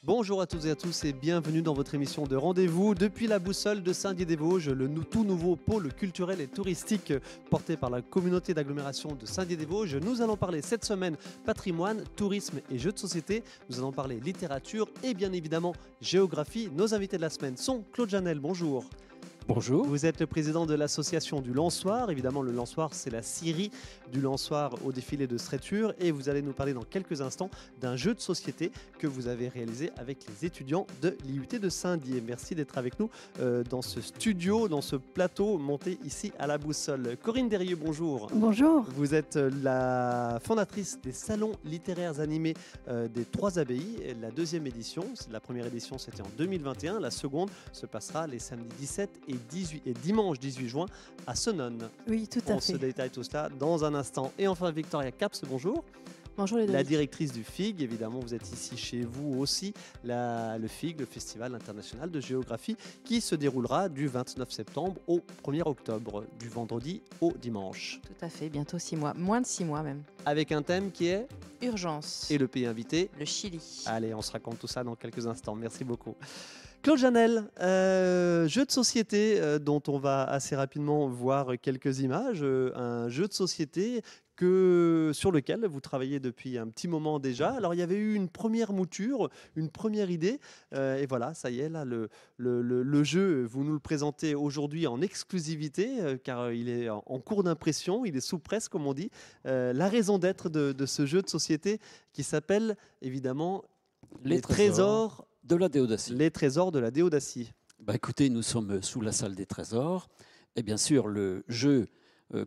Bonjour à toutes et à tous et bienvenue dans votre émission de rendez-vous depuis la boussole de Saint-Dié-des-Vosges, le tout nouveau pôle culturel et touristique porté par la communauté d'agglomération de Saint-Dié-des-Vosges. Nous allons parler cette semaine patrimoine, tourisme et jeux de société. Nous allons parler littérature et bien évidemment géographie. Nos invités de la semaine sont Claude Janel, bonjour. Bonjour. Vous êtes le président de l'association du Lançoir. Évidemment, le Lançoir, c'est la scierie du Lançoir au défilé de Streiture. Et vous allez nous parler dans quelques instants d'un jeu de société que vous avez réalisé avec les étudiants de l'IUT de Saint-Dié. Merci d'être avec nous dans ce studio, dans ce plateau monté ici à la boussole. Corinne Derrieux, bonjour. Bonjour. Vous êtes la fondatrice des salons littéraires animés des Trois Abbayes, la deuxième édition. La première édition, c'était en 2021. La seconde se passera les samedis 17 et dimanche 18 juin à Senones. Oui, tout à On fait. se détaille tout cela dans un instant. Et enfin, Victoria Caps, bonjour. Bonjour les deux. La directrice du FIG, évidemment, vous êtes ici chez vous aussi. Le FIG, le Festival international de géographie, qui se déroulera du 29 septembre au 1er octobre, du vendredi au dimanche. Tout à fait, bientôt 6 mois, moins de 6 mois même. Avec un thème qui est Urgence. et le pays invité. Le Chili. Allez, on se raconte tout ça dans quelques instants. Merci beaucoup. Claude Janel, jeu de société dont on va assez rapidement voir quelques images. Un jeu de société sur lequel vous travaillez depuis un petit moment déjà. Alors, il y avait eu une première mouture, une première idée. Et voilà, ça y est, là, le jeu, vous nous le présentez aujourd'hui en exclusivité, car il est en cours d'impression, il est sous presse, comme on dit. La raison d'être de ce jeu de société qui s'appelle, évidemment, Les trésors de la Déodacie. Les trésors de la Déodacie. Écoutez, nous sommes sous la salle des trésors. Et bien sûr, le jeu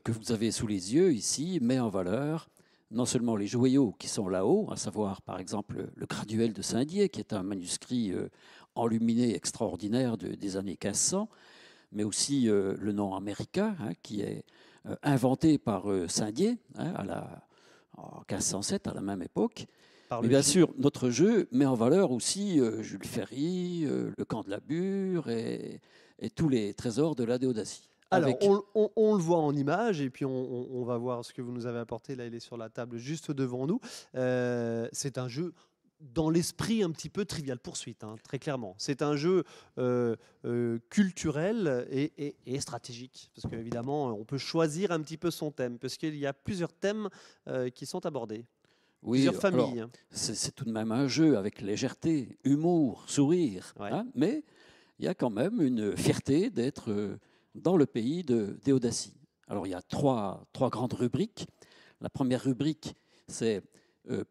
que vous avez sous les yeux ici met en valeur non seulement les joyaux qui sont là-haut, à savoir par exemple le graduel de Saint-Dié, qui est un manuscrit enluminé extraordinaire des années 1500, mais aussi le nom américain, qui est inventé par Saint-Dié en 1507, à la même époque. Mais bien sûr, notre jeu met en valeur aussi Jules Ferry, le camp de la Bure et tous les trésors de la Déodacie. Alors, on le voit en image et puis on va voir ce que vous nous avez apporté. Là, il est sur la table juste devant nous. C'est un jeu dans l'esprit un petit peu Trivial Pursuit, très clairement. C'est un jeu culturel et stratégique. Parce qu'évidemment, on peut choisir un petit peu son thème, parce qu'il y a plusieurs thèmes qui sont abordés. Oui, plusieurs familles. C'est tout de même un jeu avec légèreté, humour, sourire. Ouais. Mais il y a quand même une fierté d'être dans le pays de Déodacie. Alors il y a trois grandes rubriques. La première rubrique, c'est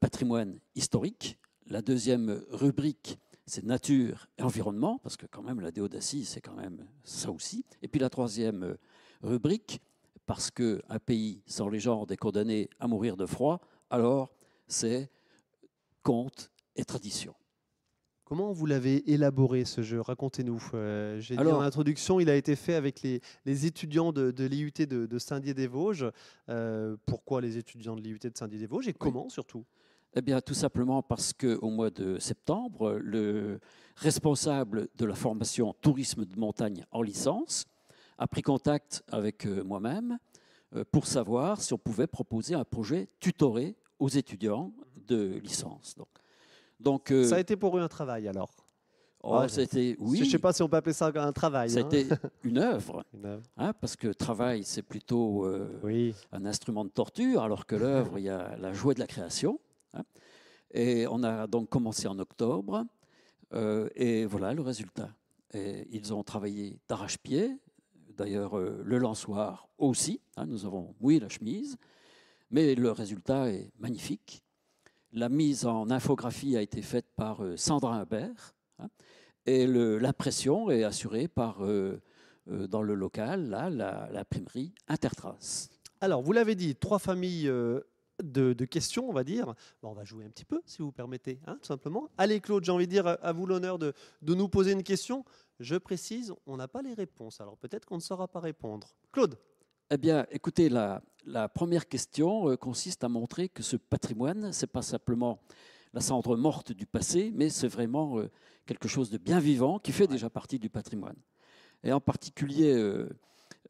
patrimoine historique. La deuxième rubrique, c'est nature et environnement, parce que quand même la Déodacie, c'est quand même ça aussi. Et puis la troisième rubrique, parce qu'un pays sans légende est condamné à mourir de froid, alors c'est contes et traditions. Comment vous l'avez élaboré, ce jeu? Racontez-nous. J'ai dit en introduction, il a été fait avec les étudiants de l'IUT de Saint-Dié-des-Vosges. Pourquoi les étudiants de l'IUT de Saint-Dié-des-Vosges et comment surtout? Eh bien, tout simplement parce qu'au mois de septembre, le responsable de la formation tourisme de montagne en licence a pris contact avec moi-même pour savoir si on pouvait proposer un projet tutoré aux étudiants de licence. Donc, ça a été pour eux un travail alors? C'était, oui. Je ne sais pas si on peut appeler ça un travail. C'était une œuvre, parce que travail, c'est plutôt un instrument de torture, alors que l'œuvre, il y a la joie de la création. Et on a donc commencé en octobre, et voilà le résultat. Et ils ont travaillé d'arrache-pied, d'ailleurs le Lançoir aussi, nous avons mouillé la chemise, mais le résultat est magnifique. La mise en infographie a été faite par Sandra Humbert, et l'impression est assurée par, dans le local, l'imprimerie Intertrace. Alors, vous l'avez dit, 3 familles de questions, on va dire. On va jouer un petit peu, si vous permettez, tout simplement. Allez, Claude, j'ai envie de dire à vous l'honneur de nous poser une question. Je précise, on n'a pas les réponses, alors peut-être qu'on ne saura pas répondre. Claude? Eh bien, écoutez, la première question consiste à montrer que ce patrimoine, ce n'est pas simplement la cendre morte du passé, mais c'est vraiment quelque chose de bien vivant qui fait déjà partie du patrimoine. Et en particulier,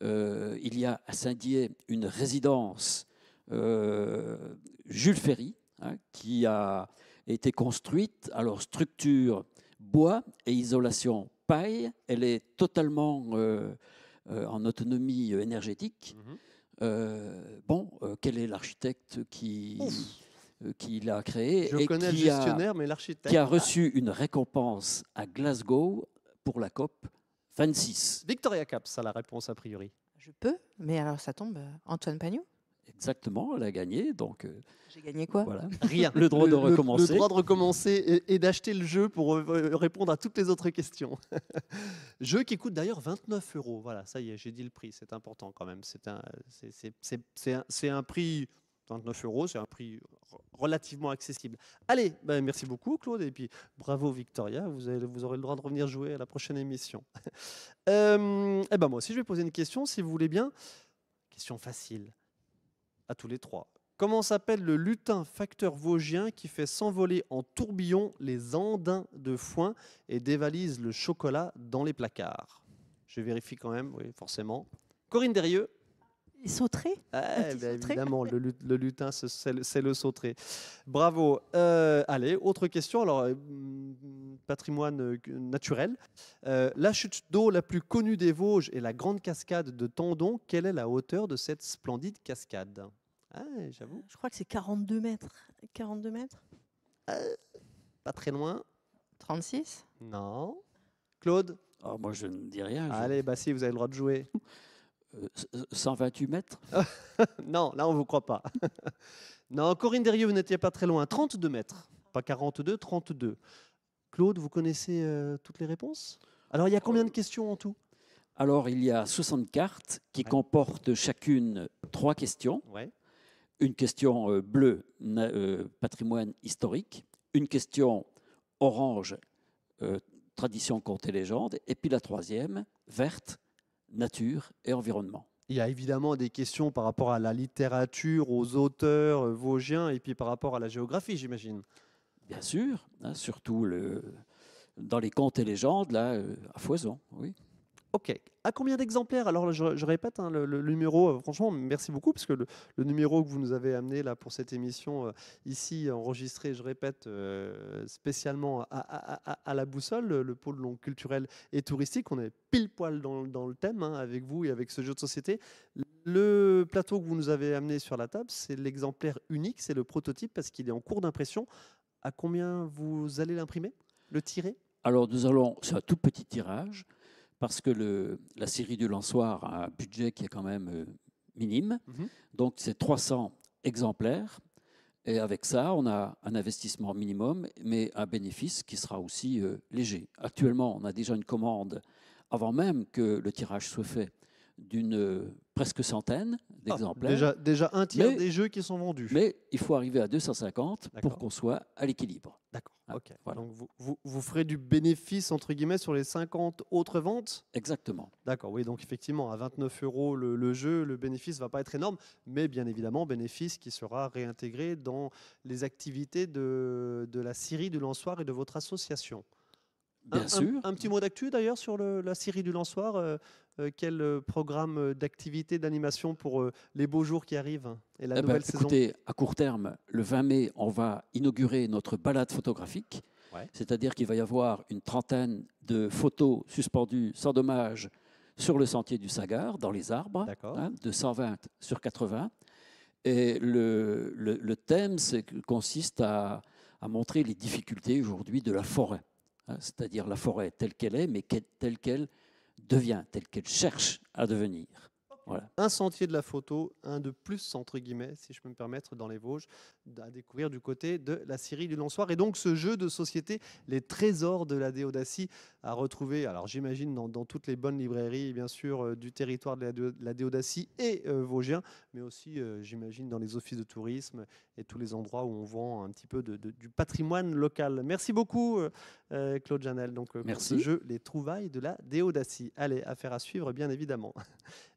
il y a à Saint-Dié une résidence Jules Ferry, qui a été construite, alors structure bois et isolation paille. Elle est totalement en autonomie énergétique. Quel est l'architecte qui l'a créé? Je connais le gestionnaire, mais l'architecte. Qui a reçu une récompense à Glasgow pour la COP 26. Victoria Caps a la réponse a priori. Je peux, mais alors ça tombe, Antoine Pagnot. Exactement, elle a gagné. Donc, j'ai gagné quoi? Voilà. Rien. Le droit de recommencer. Le droit de recommencer et d'acheter le jeu pour répondre à toutes les autres questions. Jeu qui coûte d'ailleurs 29 €. Voilà, ça y est, j'ai dit le prix, c'est important quand même. C'est un prix, 29 €, c'est un prix relativement accessible. Allez, merci beaucoup Claude, et puis bravo Victoria, vous aurez le droit de revenir jouer à la prochaine émission. Moi aussi je vais poser une question si vous voulez bien. Question facile. À tous les trois. Comment s'appelle le lutin facteur vosgien qui fait s'envoler en tourbillon les andins de foin et dévalise le chocolat dans les placards? Je vérifie quand même, oui, forcément. Corinne Derieux. Les sauterelles. Évidemment, le lutin, c'est le sauterelle. Bravo. Allez, autre question. Alors, patrimoine naturel. La chute d'eau la plus connue des Vosges est la grande cascade de Tendon. Quelle est la hauteur de cette splendide cascade? J'avoue. Je crois que c'est 42 mètres. 42 mètres. Pas très loin. 36. Non. Claude? Moi, je ne dis rien. Allez, si, vous avez le droit de jouer. 128 mètres. Non, là, on ne vous croit pas. Non, Corinne Derieux, vous n'étiez pas très loin. 32 mètres. Pas 42, 32. Claude, vous connaissez toutes les réponses? Alors, il y a combien de questions en tout? Alors, il y a 60 cartes qui comportent chacune 3 questions. Ouais. Une question bleue, patrimoine historique. Une question orange, tradition, contes et légendes. Et puis la troisième, verte, nature et environnement. Il y a évidemment des questions par rapport à la littérature, aux auteurs vosgiens et puis par rapport à la géographie, j'imagine. Bien sûr, surtout dans les contes et légendes, là, à foison, oui. Ok. À combien d'exemplaires? Alors, je répète le numéro. Franchement, merci beaucoup, parce que le numéro que vous nous avez amené là pour cette émission ici enregistrée, je répète, spécialement à la Boussole, le pôle culturel et touristique. On est pile poil dans le thème avec vous et avec ce jeu de société. Le plateau que vous nous avez amené sur la table, c'est l'exemplaire unique, c'est le prototype, parce qu'il est en cours d'impression. À combien vous allez l'imprimer, le tirer? Alors, c'est un tout petit tirage, parce que la série du Lançoir a un budget qui est quand même minime. Donc, c'est 300 exemplaires. Et avec ça, on a un investissement minimum, mais un bénéfice qui sera aussi léger. Actuellement, on a déjà une commande, avant même que le tirage soit fait, d'une presque centaine d'exemplaires. Déjà un tiers des jeux qui sont vendus. Mais il faut arriver à 250 pour qu'on soit à l'équilibre. D'accord. Ok. Voilà. Donc vous ferez du bénéfice entre guillemets sur les 50 autres ventes? Exactement. D'accord, oui, donc effectivement, à 29 € le jeu, le bénéfice ne va pas être énorme, mais bien évidemment, bénéfice qui sera réintégré dans les activités de la scierie du Lançoir et de votre association. Bien sûr. Un petit mot d'actu d'ailleurs sur la scierie du Lançoir. Quel programme d'activité, d'animation pour les beaux jours qui arrivent et la nouvelle saison? Écoutez, à court terme, le 20 mai, on va inaugurer notre balade photographique. C'est-à-dire qu'il va y avoir une trentaine de photos suspendues sans dommage sur le sentier du Sagard, dans les arbres, de 120 sur 80. Et le thème consiste à montrer les difficultés aujourd'hui de la forêt. C'est-à-dire la forêt telle qu'elle est, mais telle qu'elle devient, telle qu'elle cherche à devenir. Voilà. Un sentier de la photo, un de plus, entre guillemets, si je peux me permettre, dans les Vosges, à découvrir du côté de la scierie du Lançoir. Et donc ce jeu de société, les trésors de la Déodacie, à retrouver, alors j'imagine dans toutes les bonnes librairies, bien sûr, du territoire de la Déodacie et vosgien, mais aussi, j'imagine, dans les offices de tourisme et tous les endroits où on vend un petit peu du patrimoine local. Merci beaucoup, Claude Janel, donc, pour ce jeu, les trouvailles de la Déodacie. Allez, affaire à suivre, bien évidemment.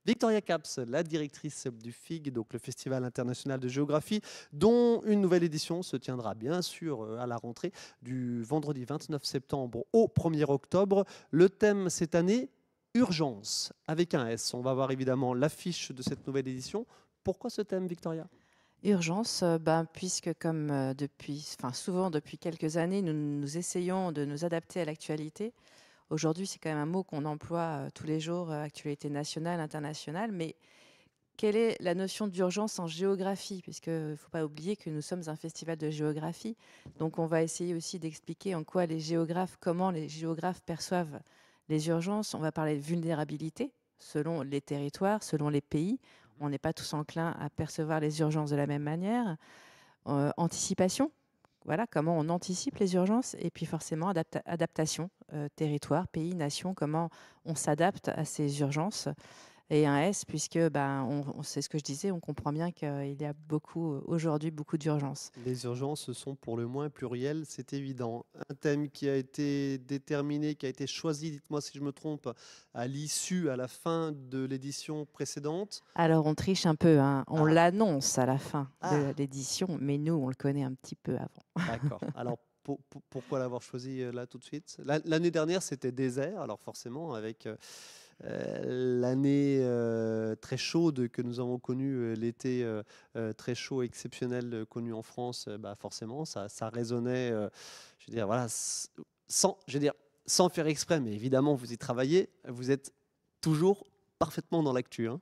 Victoria Caps, la directrice du FIG, donc le Festival international de géographie, dont une nouvelle édition se tiendra bien sûr à la rentrée du vendredi 29 septembre au 1er octobre. Le thème cette année, urgence, avec un S. On va voir évidemment l'affiche de cette nouvelle édition. Pourquoi ce thème, Victoria ? Urgence, puisque comme souvent depuis quelques années, nous essayons de nous adapter à l'actualité. Aujourd'hui, c'est quand même un mot qu'on emploie tous les jours, actualité nationale, internationale, mais quelle est la notion d'urgence en géographie? Puisqu'il ne faut pas oublier que nous sommes un festival de géographie. Donc, on va essayer aussi d'expliquer comment les géographes perçoivent les urgences. On va parler de vulnérabilité selon les territoires, selon les pays. On n'est pas tous enclins à percevoir les urgences de la même manière. Anticipation, voilà, comment on anticipe les urgences. Et puis forcément, adaptation, territoire, pays, nation, comment on s'adapte à ces urgences. Et un S, puisque c'est ce que je disais, on comprend bien qu'il y a aujourd'hui beaucoup d'urgences. Les urgences sont pour le moins plurielles, c'est évident. Un thème qui a été déterminé, qui a été choisi, dites-moi si je me trompe, à la fin de l'édition précédente. Alors on triche un peu, hein. On l'annonce à la fin de l'édition, mais nous on le connaît un petit peu avant. D'accord. Alors pourquoi l'avoir choisi là tout de suite? L'année dernière c'était désert, alors forcément avec... l'année très chaude que nous avons connue, l'été très chaud exceptionnel connu en France, forcément ça résonnait, je veux dire voilà, sans faire exprès, mais évidemment vous y travaillez, vous êtes toujours parfaitement dans l'actu, hein.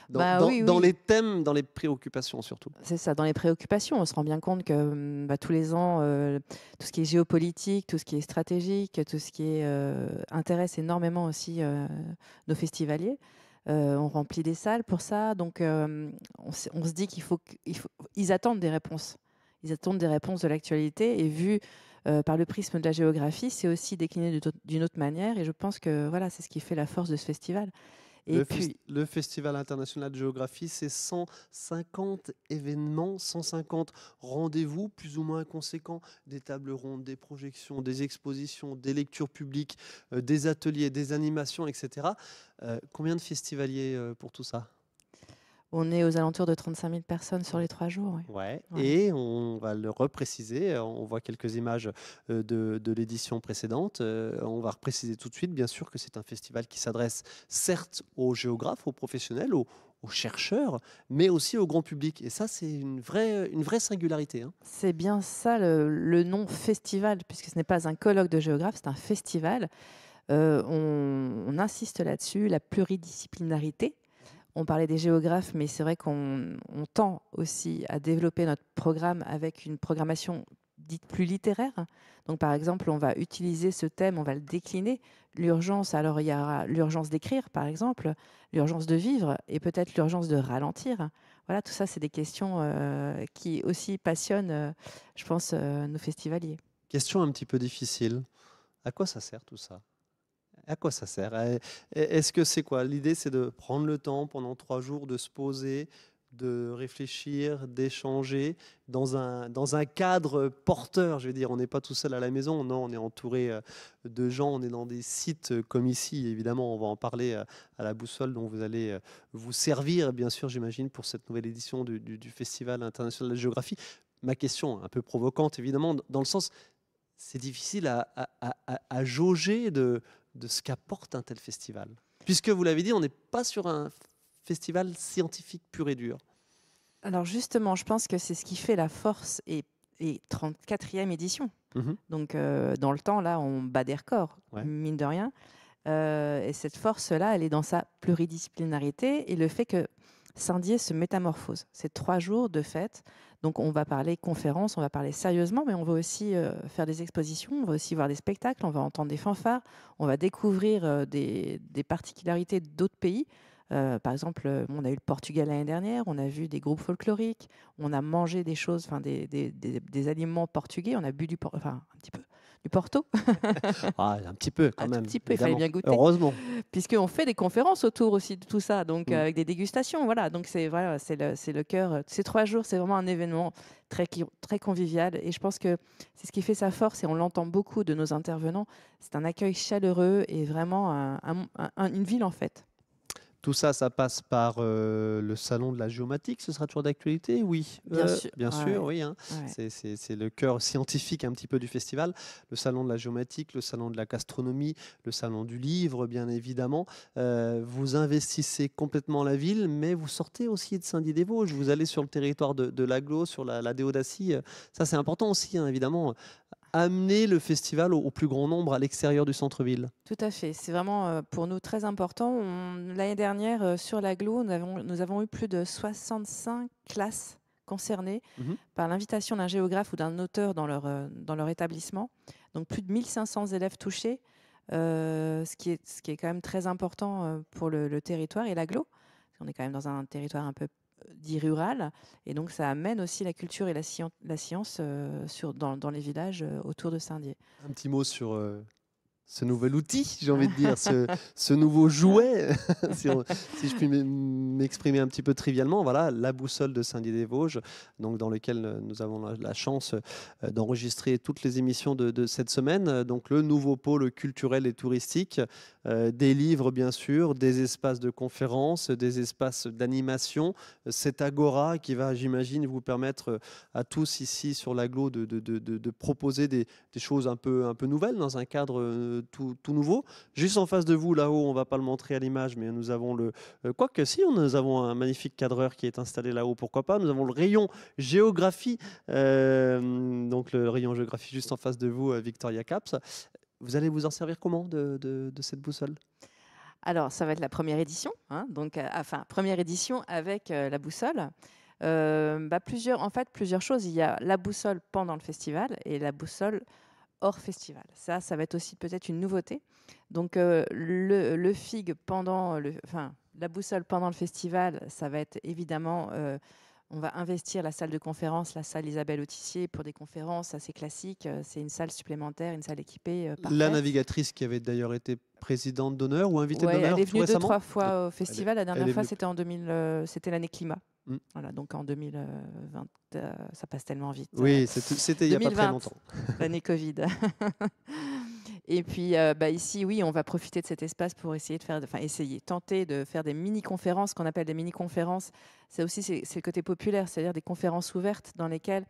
Dans les thèmes, dans les préoccupations surtout. C'est ça, dans les préoccupations. On se rend bien compte que tous les ans, tout ce qui est géopolitique, tout ce qui est stratégique, tout ce qui intéresse énormément aussi nos festivaliers. On remplit des salles pour ça. Donc, on se dit qu'ils attendent des réponses. Ils attendent des réponses de l'actualité. Et vu par le prisme de la géographie, c'est aussi décliné d'une autre manière. Et je pense que voilà, c'est ce qui fait la force de ce festival. Le Festival international de géographie, c'est 150 événements, 150 rendez-vous plus ou moins conséquents, des tables rondes, des projections, des expositions, des lectures publiques, des ateliers, des animations, etc. Combien de festivaliers pour tout ça ? On est aux alentours de 35 000 personnes sur les 3 jours. Oui. Ouais. Et on va le repréciser. On voit quelques images de l'édition précédente. On va repréciser tout de suite, bien sûr, que c'est un festival qui s'adresse certes aux géographes, aux professionnels, aux chercheurs, mais aussi au grand public. Et ça, c'est une vraie singularité, hein. C'est bien ça le nom festival, puisque ce n'est pas un colloque de géographes, c'est un festival. On insiste là-dessus, la pluridisciplinarité. On parlait des géographes, mais c'est vrai qu'on tend aussi à développer notre programme avec une programmation dite plus littéraire. Donc, par exemple, on va utiliser ce thème, on va le décliner. L'urgence, alors il y aura l'urgence d'écrire, par exemple, l'urgence de vivre et peut-être l'urgence de ralentir. Voilà, tout ça, c'est des questions qui aussi passionnent, je pense, nos festivaliers. Question un petit peu difficile. À quoi ça sert tout ça ? À quoi ça sert? Est-ce que c'est quoi? L'idée, c'est de prendre le temps pendant 3 jours, de se poser, de réfléchir, d'échanger dans un cadre porteur. Je veux dire, on n'est pas tout seul à la maison, non, on est entouré de gens, on est dans des sites comme ici. Évidemment, on va en parler à la boussole dont vous allez vous servir, bien sûr, j'imagine, pour cette nouvelle édition du Festival international de la géographie. Ma question, un peu provocante, évidemment, dans le sens, c'est difficile à jauger de ce qu'apporte un tel festival. Puisque, vous l'avez dit, on n'est pas sur un festival scientifique pur et dur. Alors justement, je pense que c'est ce qui fait la force et 34e édition. Donc dans le temps, là, on bat des records, mine de rien. Et cette force-là, elle est dans sa pluridisciplinarité et le fait que Saint-Dié se métamorphose. C'est 3 jours de fête. Donc on va parler conférences, on va parler sérieusement, mais on va aussi faire des expositions, on va aussi voir des spectacles, on va entendre des fanfares, on va découvrir des particularités d'autres pays. Par exemple, on a eu le Portugal l'année dernière, on a vu des groupes folkloriques, on a mangé des choses, des aliments portugais, on a bu un petit peu du Porto. Un petit peu quand même. Un petit peu, il fallait bien goûter. Heureusement. Puisqu'on fait des conférences autour aussi de tout ça, donc avec des dégustations. Voilà, donc c'est le cœur. Ces 3 jours, c'est vraiment un événement très convivial. Et je pense que c'est ce qui fait sa force, et on l'entend beaucoup de nos intervenants. C'est un accueil chaleureux et vraiment une ville en fait. Tout ça, ça passe par le salon de la géomatique. Ce sera toujours d'actualité? Oui. Bien sûr, oui. Hein. Ouais. C'est le cœur scientifique un petit peu du festival. Le salon de la géomatique, le salon de la gastronomie, le salon du livre, bien évidemment. Vous investissez complètement la ville, mais vous sortez aussi de Saint-Dié-des-Vosges. Vous allez sur le territoire de l'Aglo, sur la Déodacie. Ça, c'est important aussi, hein, évidemment. Amener le festival au plus grand nombre à l'extérieur du centre-ville. Tout à fait. C'est vraiment pour nous très important. L'année dernière, sur l'Aglo, nous avons eu plus de 65 classes concernées par l'invitation d'un géographe ou d'un auteur dans leur établissement. Donc plus de 1500 élèves touchés, ce qui est quand même très important pour le territoire et l'Aglo. On est quand même dans un territoire un peu dit rural, et donc ça amène aussi la culture et la science dans les villages autour de Saint-Dié. Un petit mot sur ce nouvel outil, j'ai envie de dire, ce nouveau jouet, si je puis m'exprimer un petit peu trivialement, voilà, la boussole de Saint-Dié-des-Vosges, donc dans lequel nous avons la chance d'enregistrer toutes les émissions de cette semaine, donc le nouveau pôle culturel et touristique, des livres bien sûr, des espaces de conférences, des espaces d'animation, cette agora qui va, j'imagine, vous permettre à tous ici sur l'Aglo de proposer des choses un peu nouvelles dans un cadre tout nouveau. Juste en face de vous, là-haut, on ne va pas le montrer à l'image, mais nous avons quoique si, nous avons un magnifique cadreur qui est installé là-haut, pourquoi pas. Nous avons le rayon géographie, donc le rayon géographie juste en face de vous, Victoria Caps. Vous allez vous en servir comment de cette boussole? Alors, ça va être la première édition, hein, donc, première édition avec la boussole. Plusieurs choses. Il y a la boussole pendant le festival et la boussole hors festival. Ça va être aussi peut-être une nouveauté. Donc, le FIG la boussole pendant le festival, ça va être évidemment... on va investir la salle de conférence, la salle Isabelle Autissier, pour des conférences assez classiques. C'est une salle supplémentaire, une salle équipée. La navigatrice qui avait d'ailleurs été présidente d'honneur ou invitée d'honneur. Elle est venue 2-3 fois au festival. La dernière fois, c'était c'était l'année climat. Voilà, donc en 2020, ça passe tellement vite. Oui, c'était il n'y a pas très longtemps. L'année Covid. Et puis ici, oui, on va profiter de cet espace pour tenter de faire des mini-conférences, qu'on appelle des mini-conférences. C'est le côté populaire, c'est-à-dire des conférences ouvertes dans lesquelles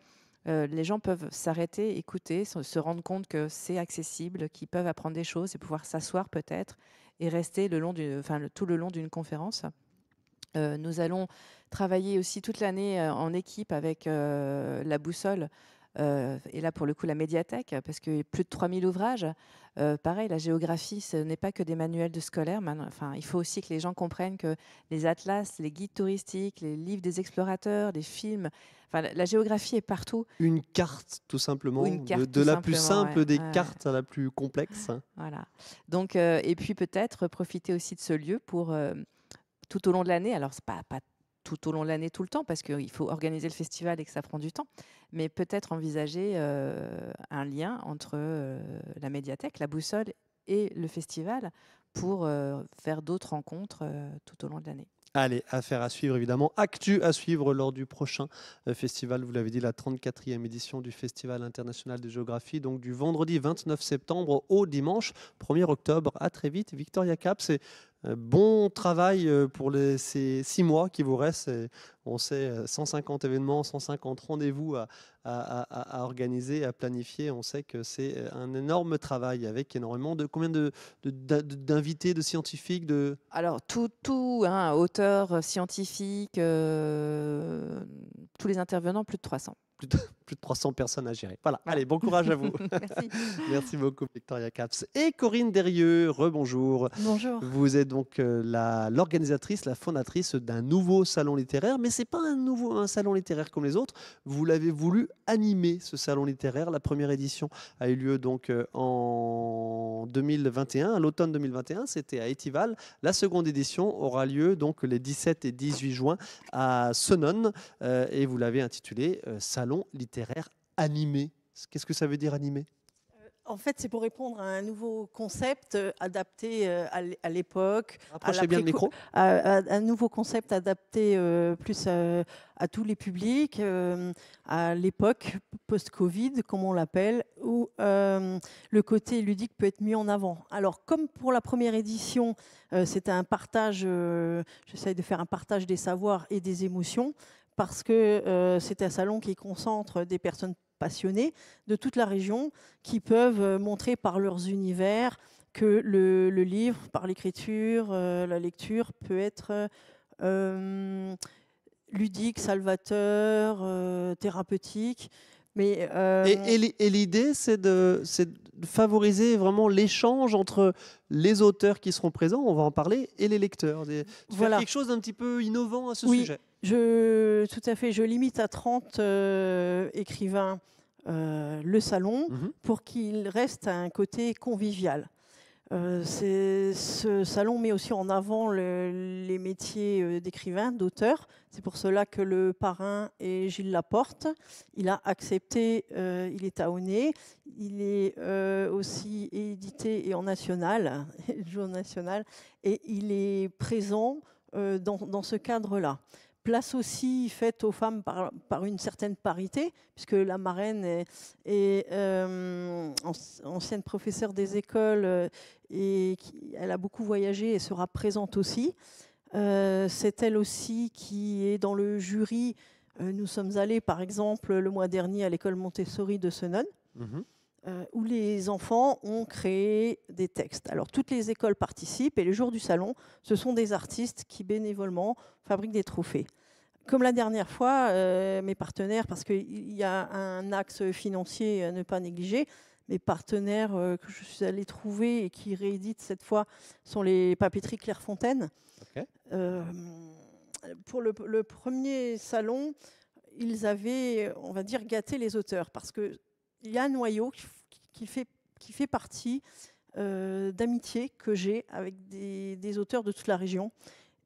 les gens peuvent s'arrêter, écouter, se rendre compte que c'est accessible, qu'ils peuvent apprendre des choses et pouvoir s'asseoir peut-être et rester tout le long d'une conférence. Nous allons travailler aussi toute l'année en équipe avec la boussole. Et là, pour le coup, la médiathèque, parce qu'il y a plus de 3000 ouvrages. Pareil, la géographie, ce n'est pas que des manuels de scolaires. Il faut aussi que les gens comprennent que les atlas, les guides touristiques, les livres des explorateurs, les films, la géographie est partout. Une carte, tout simplement, de la plus simple des cartes à la plus complexe. Voilà. Donc, et puis peut-être profiter aussi de ce lieu pour, tout au long de l'année, alors c'est pas tout au long de l'année, tout le temps, parce qu'il faut organiser le festival et que ça prend du temps, mais peut-être envisager un lien entre la médiathèque, la boussole et le festival pour faire d'autres rencontres tout au long de l'année. Allez, affaire à suivre évidemment. Actu à suivre lors du prochain festival, vous l'avez dit, la 34e édition du Festival international de géographie, donc du vendredi 29 septembre au dimanche 1er octobre. À très vite, Victoria Caps. Bon travail pour ces 6 mois qui vous restent. On sait 150 événements, 150 rendez-vous à organiser, à planifier. On sait que c'est un énorme travail avec énormément de... Combien d'invités, de scientifiques Alors, tout auteurs, scientifiques, tous les intervenants, plus de 300. Plus de 300 personnes à gérer. Voilà. Allez, bon courage à vous. Merci. Merci beaucoup, Victoria Caps. Et Corinne Derieux, rebonjour. Bonjour. Vous êtes donc l'organisatrice, la fondatrice d'un nouveau salon littéraire, mais ce n'est pas un salon littéraire comme les autres. Vous l'avez voulu animer, ce salon littéraire. La première édition a eu lieu donc en 2021, à l'automne 2021, c'était à Étival. La seconde édition aura lieu donc les 17 et 18 juin à Senones et vous l'avez intitulé Salon littéraire animé. Qu'est-ce que ça veut dire animé ? En fait, c'est pour répondre à un nouveau concept adapté à l'époque. Approchez bien le micro. Un nouveau concept adapté plus à tous les publics, à l'époque post-Covid, comme on l'appelle, où le côté ludique peut être mis en avant. Alors, comme pour la première édition, c'était un partage, j'essaye de faire un partage des savoirs et des émotions, parce que c'est un salon qui concentre des personnes passionnés de toute la région qui peuvent montrer par leurs univers que le livre, par l'écriture, la lecture peut être ludique, salvateur, thérapeutique. Mais, et l'idée, c'est de favoriser vraiment l'échange entre les auteurs qui seront présents, on va en parler, et les lecteurs. Faire quelque chose d'un petit peu innovant à ce sujet. Tout à fait. Je limite à 30 écrivains le salon pour qu'il reste un côté convivial. Ce salon met aussi en avant les métiers d'écrivain, d'auteur. C'est pour cela que le parrain est Gilles Laporte. Il a accepté, il est taonné. Il est aussi édité et en national, journal national, et il est présent dans ce cadre-là. Place aussi faite aux femmes par une certaine parité, puisque la marraine est ancienne professeure des écoles et elle a beaucoup voyagé et sera présente aussi. C'est elle aussi qui est dans le jury. Nous sommes allés, par exemple, le mois dernier à l'école Montessori de Senones, où les enfants ont créé des textes. Alors, toutes les écoles participent et le jour du salon, ce sont des artistes qui, bénévolement, fabriquent des trophées. Comme la dernière fois, mes partenaires, parce qu'il y a un axe financier à ne pas négliger, mes partenaires que je suis allée trouver et qui rééditent cette fois sont les papeteries Clairefontaine. Okay. Pour le premier salon, ils avaient, on va dire, gâté les auteurs parce qu'il y a un noyau qui fait partie d'amitié que j'ai avec des auteurs de toute la région.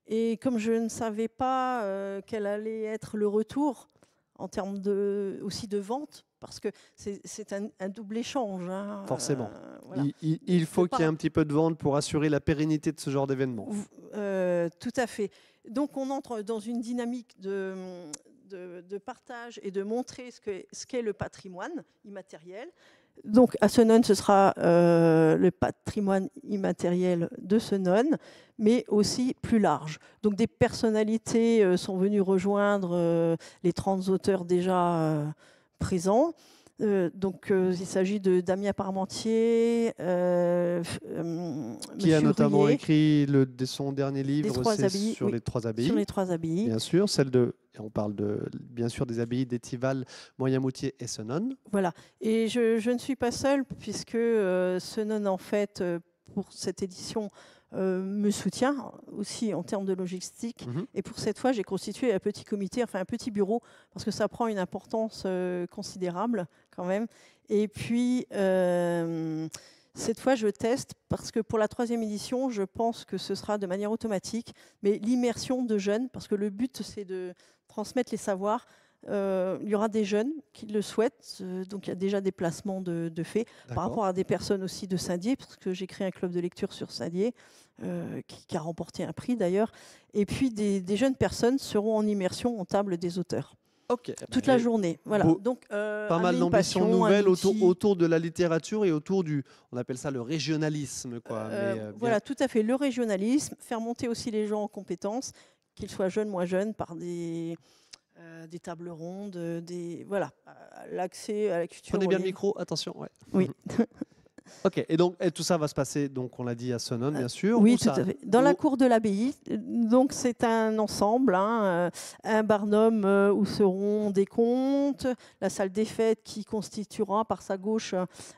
Et comme je ne savais pas quel allait être le retour en termes aussi de vente, parce que c'est un double échange. Hein, forcément. Voilà. Il faut qu'il y ait un petit peu de vente pour assurer la pérennité de ce genre d'événement. Tout à fait. Donc on entre dans une dynamique de partage et de montrer ce qu'est le patrimoine immatériel. Donc à Senones, ce sera le patrimoine immatériel de Senones, mais aussi plus large. Donc des personnalités sont venues rejoindre les 30 auteurs déjà présents. Il s'agit de Damien Parmentier, qui a notamment écrit son dernier livre sur les trois abbayes. Sur les trois abbayes. Bien sûr, on parle bien sûr des abbayes d'Étival, Moyenmoutier et Senones. Voilà. Et je ne suis pas seule puisque Senones, en fait, pour cette édition, me soutient aussi en termes de logistique. Et pour cette fois, j'ai constitué un petit comité, enfin un petit bureau, parce que ça prend une importance considérable quand même. Et puis, cette fois, je teste, parce que pour la 3e édition, je pense que ce sera de manière automatique, mais l'immersion de jeunes, parce que le but, c'est de transmettre les savoirs. Il y aura des jeunes qui le souhaitent, donc il y a déjà des placements de faits par rapport à des personnes aussi de Saint-Dié, parce que j'ai créé un club de lecture sur Saint-Dié qui a remporté un prix d'ailleurs. Et puis des jeunes personnes seront en immersion en table des auteurs. Okay. Toute la journée. Voilà. Donc, pas mal d'ambitions nouvelles autour de la littérature et autour on appelle ça le régionalisme. Quoi. Voilà, tout à fait. Le régionalisme, faire monter aussi les gens en compétences, qu'ils soient jeunes, moins jeunes, par des tables rondes, voilà, l'accès à la culture. Prenez bien le micro, attention. Ouais. Oui. Ok, et donc tout ça va se passer, donc on l'a dit, à Senones, bien sûr. Oui, tout à fait. Dans la cour de l'abbaye. Donc c'est un ensemble, un barnum où seront des contes, la salle des fêtes qui constituera par sa gauche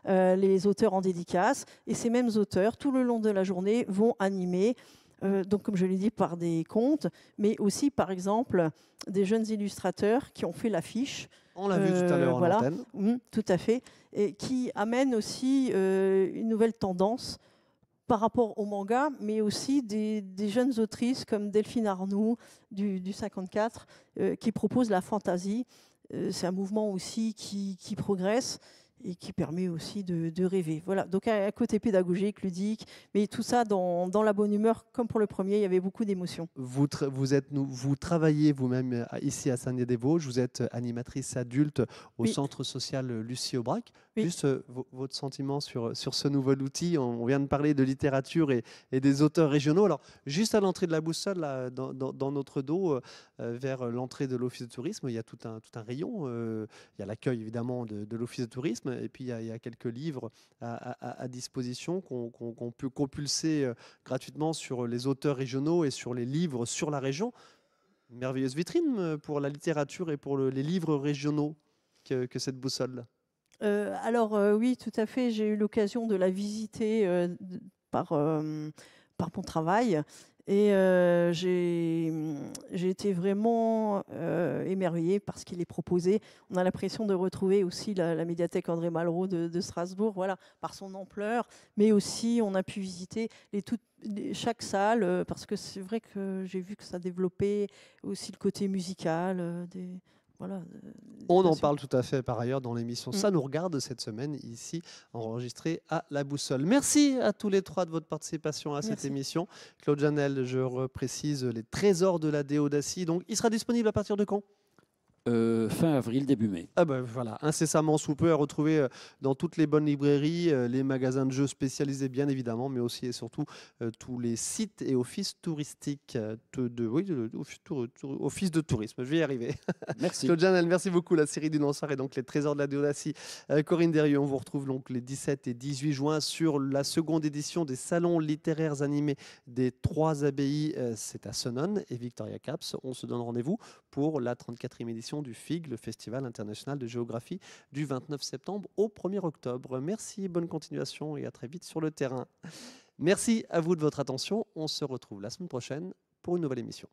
les auteurs en dédicace, et ces mêmes auteurs, tout le long de la journée, vont animer. Donc, comme je l'ai dit, par des contes, mais aussi, par exemple, des jeunes illustrateurs qui ont fait l'affiche. On l'a vu tout à l'heure en antenne. Tout à fait. Et qui amènent aussi une nouvelle tendance par rapport au manga, mais aussi des jeunes autrices comme Delphine Arnoux du 54 qui proposent la fantaisie. C'est un mouvement aussi qui progresse et qui permet aussi de rêver. Voilà, donc un côté pédagogique, ludique, mais tout ça dans la bonne humeur, comme pour le premier, il y avait beaucoup d'émotions. Vous travaillez vous-même ici à Saint-Denis-des-Vosges, vous êtes animatrice adulte au centre social Lucie Aubrac. Juste votre sentiment sur ce nouvel outil. On vient de parler de littérature et des auteurs régionaux. Alors, juste à l'entrée de la boussole, là, dans notre dos, vers l'entrée de l'Office de tourisme, il y a tout un rayon. Il y a l'accueil évidemment de l'Office de tourisme, et puis il y a quelques livres à disposition qu'on peut compulser gratuitement sur les auteurs régionaux et sur les livres sur la région. Merveilleuse vitrine pour la littérature et pour les livres régionaux que cette boussole. Alors oui, tout à fait. J'ai eu l'occasion de la visiter par mon travail. Et j'ai été vraiment émerveillée par ce qu'il est proposé. On a l'impression de retrouver aussi la médiathèque André Malraux de Strasbourg, voilà, par son ampleur. Mais aussi, on a pu visiter chaque salle, parce que c'est vrai que j'ai vu que ça développait aussi le côté musical. Voilà, on en parle tout à fait par ailleurs dans l'émission Ça nous regarde cette semaine, ici enregistrée à La Boussole. Merci à tous les trois de votre participation à cette émission. Claude Janel, je reprécise les trésors de la Déodacie. Donc, il sera disponible à partir de quand ? Fin avril, début mai. Ah ben voilà, incessamment sous peu, à retrouver dans toutes les bonnes librairies, les magasins de jeux spécialisés bien évidemment, mais aussi et surtout tous les sites et offices touristiques office de tourisme. Je vais y arriver. Merci. Claude Janel, merci beaucoup. La série du Nonsard et donc les trésors de la Déodacie. Corinne Derrieux, on vous retrouve donc les 17 et 18 juin sur la seconde édition des salons littéraires animés des 3 abbayes. C'est à Senones et Victoria Caps. On se donne rendez-vous pour la 34e édition du FIG, le Festival international de géographie, du 29 septembre au 1er octobre. Merci, bonne continuation et à très vite sur le terrain. Merci à vous de votre attention. On se retrouve la semaine prochaine pour une nouvelle émission.